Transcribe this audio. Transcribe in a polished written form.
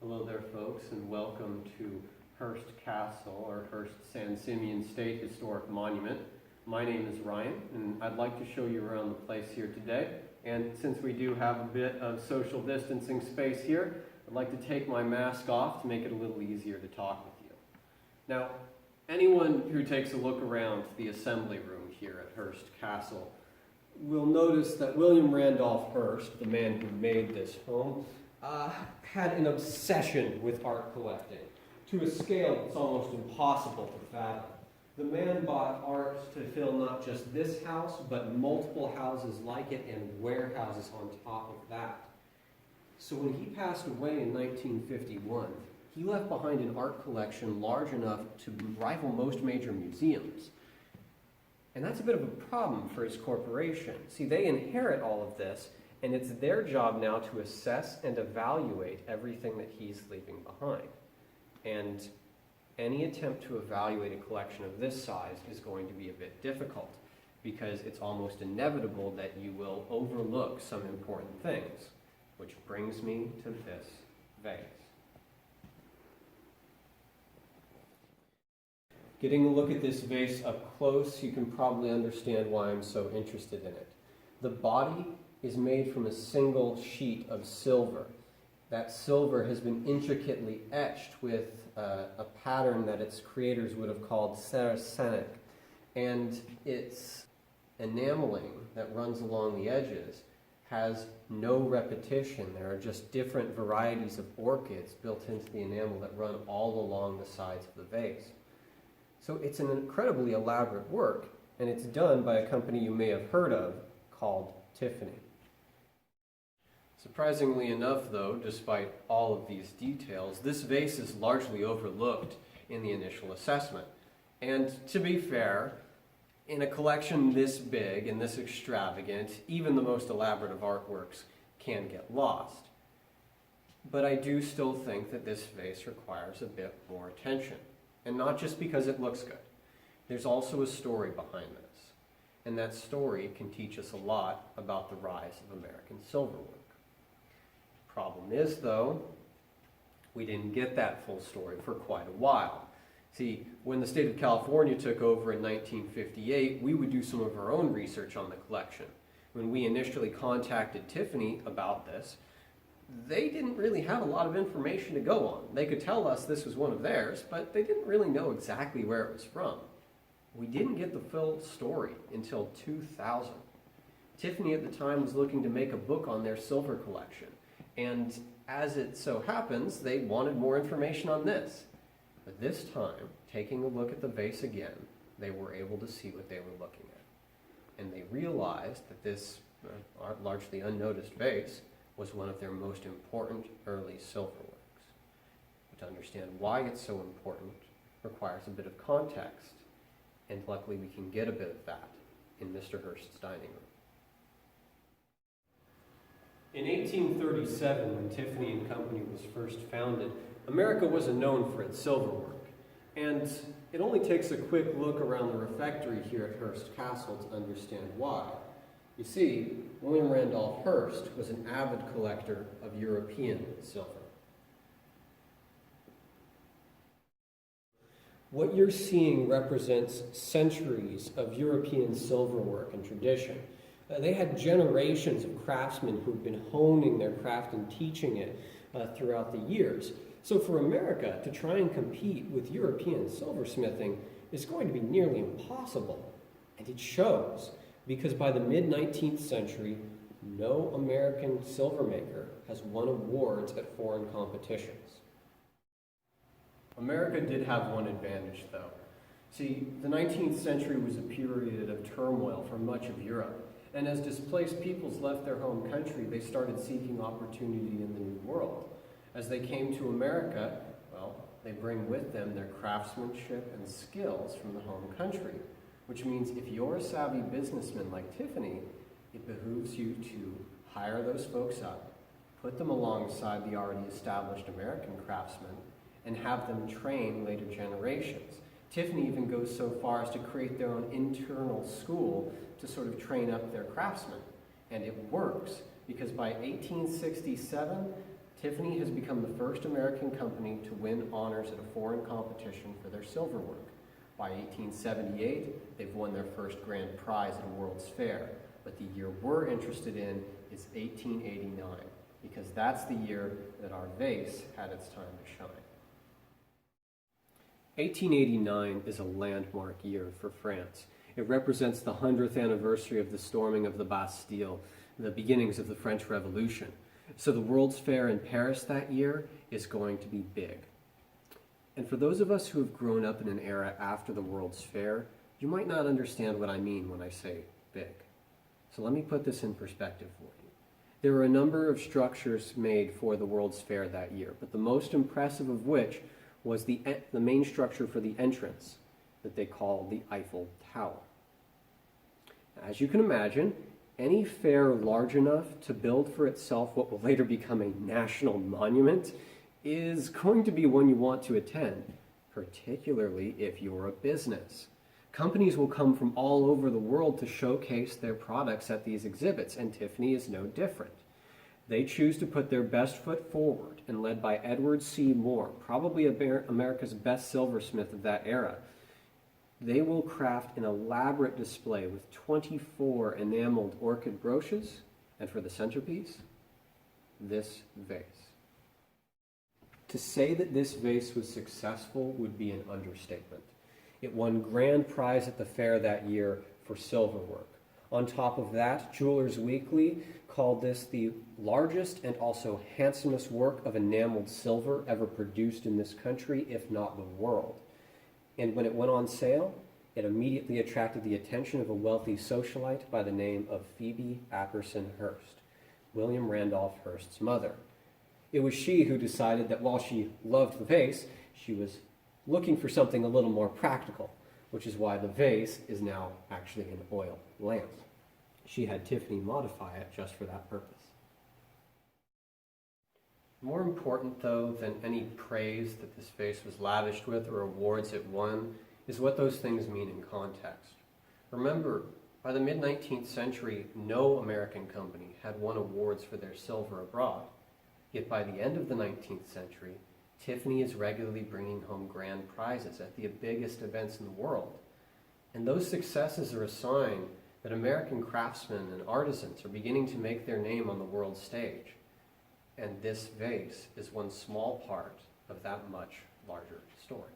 Hello there, folks, and welcome to Hearst Castle, or Hearst San Simeon State Historic Monument. My name is Ryan, and I'd like to show you around the place here today. And since we do have a bit of social distancing space here, I'd like to take my mask off to make it a little easier to talk with you. Now, anyone who takes a look around the assembly room here at Hearst Castle will notice that William Randolph Hearst, the man who made this home, had an obsession with art collecting to a scale that's almost impossible to fathom. The man bought art to fill not just this house, but multiple houses like it and warehouses on top of that. So when he passed away in 1951, he left behind an art collection large enough to rival most major museums. And that's a bit of a problem for his corporation. See, they inherit all of this, and it's their job now to assess and evaluate everything that he's leaving behind. And any attempt to evaluate a collection of this size is going to be a bit difficult, because it's almost inevitable that you will overlook some important things, which brings me to this vase. Getting a look at this vase up close, you can probably understand why I'm so interested in it. The body is made from a single sheet of silver. That silver has been intricately etched with a pattern that its creators would have called saracenic, and its enameling that runs along the edges has no repetition. There are just different varieties of orchids built into the enamel that run all along the sides of the vase. So it's an incredibly elaborate work, and it's done by a company you may have heard of called Tiffany. Surprisingly enough, though, despite all of these details, this vase is largely overlooked in the initial assessment. And to be fair, in a collection this big and this extravagant, even the most elaborate of artworks can get lost. But I do still think that this vase requires a bit more attention. And not just because it looks good. There's also a story behind this. And that story can teach us a lot about the rise of American silverwork. Problem is, though, we didn't get that full story for quite a while. See, when the state of California took over in 1958, we would do some of our own research on the collection. When we initially contacted Tiffany about this, they didn't really have a lot of information to go on. They could tell us this was one of theirs, but they didn't really know exactly where it was from. We didn't get the full story until 2000. Tiffany at the time was looking to make a book on their silver collection, and as it so happens, they wanted more information on this. But this time, taking a look at the vase again, they were able to see what they were looking at. And they realized that this largely unnoticed vase was one of their most important early silver works. But to understand why it's so important requires a bit of context, and luckily we can get a bit of that in Mr. Hearst's dining room. In 1837, when Tiffany and Company was first founded, America wasn't known for its silver work. And it only takes a quick look around the refectory here at Hearst Castle to understand why. You see, William Randolph Hearst was an avid collector of European silver. What you're seeing represents centuries of European silver work and tradition. They had generations of craftsmen who've been honing their craft and teaching it throughout the years. So for America to try and compete with European silversmithing is going to be nearly impossible. And it shows, because by the mid-19th century, no American silver maker has won awards at foreign competitions. America did have one advantage, though. See, the 19th century was a period of turmoil for much of Europe. And as displaced peoples left their home country, they started seeking opportunity in the New World. As they came to America, well, they bring with them their craftsmanship and skills from the home country, which means if you're a savvy businessman like Tiffany, it behooves you to hire those folks up, put them alongside the already established American craftsmen, and have them train later generations. Tiffany even goes so far as to create their own internal school to sort of train up their craftsmen. And it works, because by 1867, Tiffany has become the first American company to win honors at a foreign competition for their silver work. By 1878, they've won their first grand prize at a World's Fair, but the year we're interested in is 1889, because that's the year that our vase had its time to shine. 1889 is a landmark year for France. It represents the 100th anniversary of the storming of the Bastille, the beginnings of the French Revolution. So the World's Fair in Paris that year is going to be big. And for those of us who have grown up in an era after the World's Fair, you might not understand what I mean when I say big. So let me put this in perspective for you. There were a number of structures made for the World's Fair that year, but the most impressive of which was the main structure for the entrance that they called the Eiffel Tower. As you can imagine, any fair large enough to build for itself what will later become a national monument is going to be one you want to attend, particularly if you're a business. Companies will come from all over the world to showcase their products at these exhibits, and Tiffany is no different. They choose to put their best foot forward, and led by Edward C. Moore, probably America's best silversmith of that era, they will craft an elaborate display with 24 enameled orchid brooches, and for the centerpiece, this vase. To say that this vase was successful would be an understatement. It won grand prize at the fair that year for silver work. On top of that, Jewelers Weekly called this the largest and also handsomest work of enameled silver ever produced in this country, if not the world. And when it went on sale, it immediately attracted the attention of a wealthy socialite by the name of Phoebe Apperson Hearst, William Randolph Hearst's mother. It was she who decided that while she loved the vase, she was looking for something a little more practical, which is why the vase is now actually an oil lamp. She had Tiffany modify it just for that purpose. More important, though, than any praise that this vase was lavished with or awards it won is what those things mean in context. Remember, by the mid-19th century, no American company had won awards for their silver abroad. Yet by the end of the 19th century, Tiffany is regularly bringing home grand prizes at the biggest events in the world. And those successes are a sign that American craftsmen and artisans are beginning to make their name on the world stage. And this vase is one small part of that much larger story.